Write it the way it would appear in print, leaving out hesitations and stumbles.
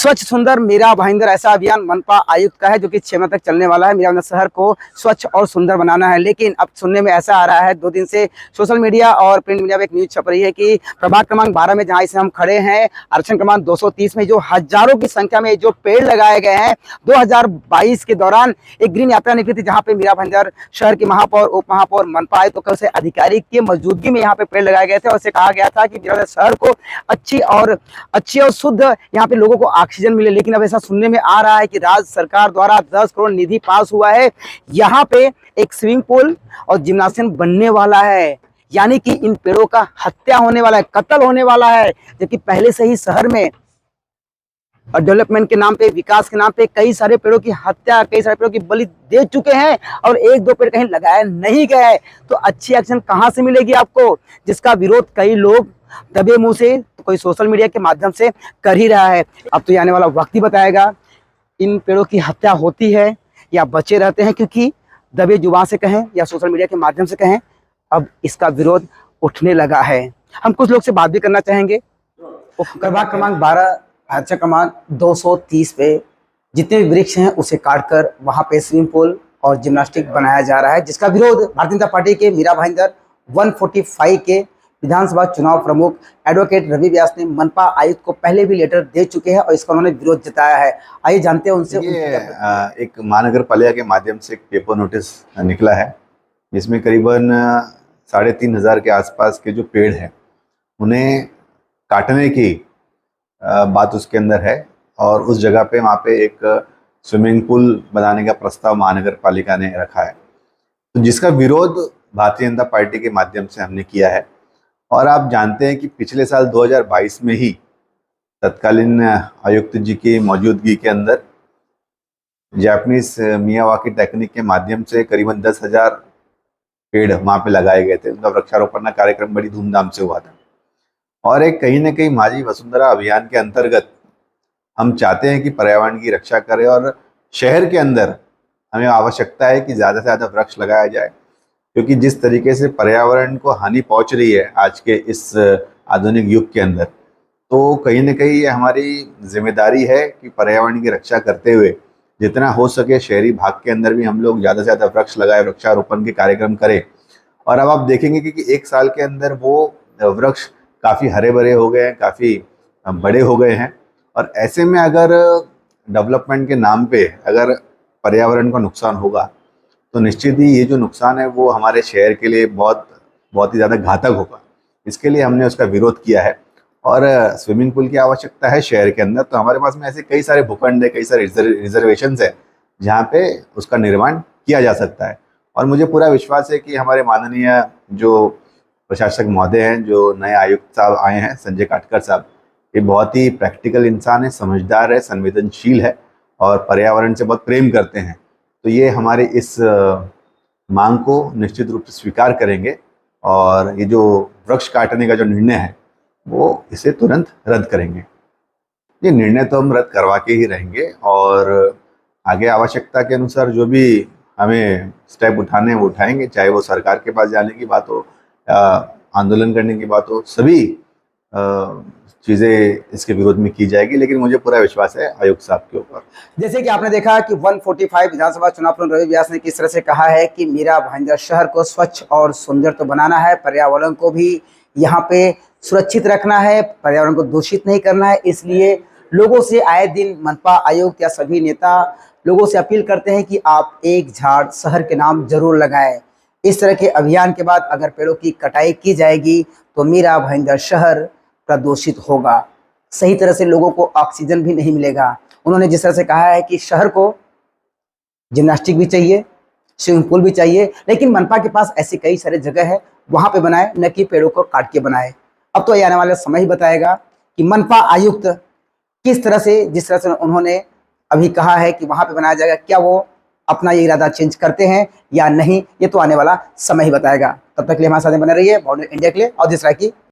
स्वच्छ सुंदर मेरा भाईंदर ऐसा अभियान मनपा आयुक्त का है जो कि 6 माह तक चलने वाला है। मेरा भाईंदर शहर को स्वच्छ और सुंदर बनाना है। लेकिन अब सुनने में ऐसा आ रहा है, 2 दिन से सोशल मीडिया और प्रिंट मीडिया में एक न्यूज छप रही है कि प्रभाग क्रमांक 12 में जहां इसे हम खड़े हैं, आरक्षण क्रमांक 230 में जो हजारों की संख्या में जो पेड़ लगाए गए हैं, 2022 के दौरान एक ग्रीन यात्रा निकली थी जहाँ पे मेरा भाईंदर शहर के महापौर, उप महापौर, मनपा आयुक्त से अधिकारी की मौजूदगी में यहाँ पे पेड़ लगाए गए थे और उसे कहा गया था कि मेरा शहर को अच्छी और शुद्ध यहाँ पे लोगों को ऑक्सीजन मिले। लेकिन अब ऐसा सुनने में आ रहा है कि राज्य सरकार द्वारा 10 करोड़ निधि पास हुआ है, यहाँ पे एक स्विमिंग पूल और जिम्नाजियम बनने वाला है। यानी कि इन पेड़ों का हत्या होने वाला है, कत्ल होने वाला है। जबकि पहले से ही शहर में और डेवलपमेंट के नाम पे, विकास के नाम पे कई सारे पेड़ों की हत्या, कई सारे पेड़ों की बलि दे चुके हैं और 1-2 पेड़ कहीं लगाया नहीं गया है। तो अच्छी एक्शन कहां से मिलेगी आपको, जिसका विरोध कई लोग दबे मुंह से, तो कोई सोशल मीडिया के माध्यम से कर ही रहा है। अब तो ये आने वाला वक्त ही बताएगा इन पेड़ों की हत्या होती है या बचे रहते हैं, क्योंकि दबे जुबान से कहें या सोशल मीडिया के माध्यम से कहें, अब इसका विरोध उठने लगा है। हम कुछ लोग से बात भी करना चाहेंगे। प्रभाग क्रमांक 12 आरक्षण क्रमांक 230 पे जितने भी वृक्ष हैं उसे काटकर वहां पे स्विमिंग पूल और जिम्नास्टिक बनाया जा रहा है, जिसका विरोध भारतीय जनता पार्टी के मेरा भाईंदर 145 के विधानसभा चुनाव प्रमुख एडवोकेट रवि व्यास ने मनपा आयुक्त को पहले भी लेटर दे चुके हैं और इसका उन्होंने विरोध जताया है। आइए जानते हैं उनसे। एक महानगर पालिका के माध्यम से एक पेपर नोटिस निकला है, जिसमें करीबन 3500 के आसपास के जो पेड़ हैं उन्हें काटने की बात उसके अंदर है और उस जगह पे वहाँ पे एक स्विमिंग पूल बनाने का प्रस्ताव महानगर पालिका ने रखा है, तो जिसका विरोध भारतीय जनता पार्टी के माध्यम से हमने किया है। और आप जानते हैं कि पिछले साल 2022 में ही तत्कालीन आयुक्त जी की मौजूदगी के अंदर जापानीज मियावाकी टेक्निक के माध्यम से करीबन 10,000 पेड़ वहाँ पे लगाए गए थे। उनका वृक्षारोपण का कार्यक्रम बड़ी धूमधाम से हुआ था। और एक कहीं ना कहीं माझी वसुंधरा अभियान के अंतर्गत हम चाहते हैं कि पर्यावरण की रक्षा करें और शहर के अंदर हमें आवश्यकता है कि ज़्यादा से ज़्यादा वृक्ष लगाया जाए, क्योंकि जिस तरीके से पर्यावरण को हानि पहुंच रही है आज के इस आधुनिक युग के अंदर, तो कहीं ना कहीं ये हमारी जिम्मेदारी है कि पर्यावरण की रक्षा करते हुए जितना हो सके शहरी भाग के अंदर भी हम लोग ज़्यादा से ज़्यादा वृक्ष लगाए, वृक्षारोपण के कार्यक्रम करें। और अब आप देखेंगे कि 1 साल के अंदर वो वृक्ष काफ़ी हरे भरे हो गए हैं, काफ़ी बड़े हो गए हैं। और ऐसे में अगर डेवलपमेंट के नाम पे अगर पर्यावरण को नुकसान होगा तो निश्चित ही ये जो नुकसान है वो हमारे शहर के लिए बहुत ही ज़्यादा घातक होगा। इसके लिए हमने उसका विरोध किया है। और स्विमिंग पूल की आवश्यकता है शहर के अंदर, तो हमारे पास में ऐसे कई सारे भूखंड है, कई सारे रिजर्वेशंस है जहाँ पे उसका निर्माण किया जा सकता है। और मुझे पूरा विश्वास है कि हमारे माननीय जो प्रशासक महोदय हैं, जो नए आयुक्त साहब आए हैं, संजय काटकर साहब, ये बहुत ही प्रैक्टिकल इंसान है, समझदार है, संवेदनशील है और पर्यावरण से बहुत प्रेम करते हैं। तो ये हमारे इस मांग को निश्चित रूप से स्वीकार करेंगे और ये जो वृक्ष काटने का जो निर्णय है वो इसे तुरंत रद्द करेंगे। ये निर्णय तो हम रद्द करवा के ही रहेंगे और आगे आवश्यकता के अनुसार जो भी हमें स्टेप उठाने हैं वो उठाएंगे, चाहे वो सरकार के पास जाने की बात हो, आंदोलन करने की बात हो, सभी चीज़ें इसके विरोध में की जाएगी। लेकिन मुझे पूरा विश्वास है आयुक्त साहब के ऊपर। जैसे कि आपने देखा कि 145 विधानसभा चुनाव प्रमुख रवि व्यास ने किस तरह से कहा है कि मेरा भाईंदर शहर को स्वच्छ और सुंदर तो बनाना है, पर्यावरण को भी यहाँ पे सुरक्षित रखना है, पर्यावरण को दूषित नहीं करना है। इसलिए लोगों से आए दिन मनपा आयुक्त या सभी नेता लोगों से अपील करते हैं कि आप एक झाड़ शहर के नाम जरूर लगाएं। इस तरह के अभियान के बाद अगर पेड़ों की कटाई की जाएगी तो मेरा भाईंदर शहर प्रदूषित होगा, सही तरह से लोगों को ऑक्सीजन भी नहीं मिलेगा। उन्होंने जिस तरह से कहा है कि शहर को जिम्नास्टिक भी चाहिए, स्विमिंग पूल भी चाहिए, लेकिन मनपा के पास ऐसी कई सारे जगह है, वहां पे बनाए, न कि पेड़ों को काट के बनाए। अब तो ये आने वाला समय ही बताएगा कि मनपा आयुक्त किस तरह से, जिस तरह से उन्होंने अभी कहा है कि वहां पे बनाया जाएगा, क्या वो अपना ये इरादा चेंज करते हैं या नहीं, ये तो आने वाला समय ही बताएगा। तब तक के लिए हमारे साथ बने रहिए। बाउंड्री इंडिया के लिए और दूसरा की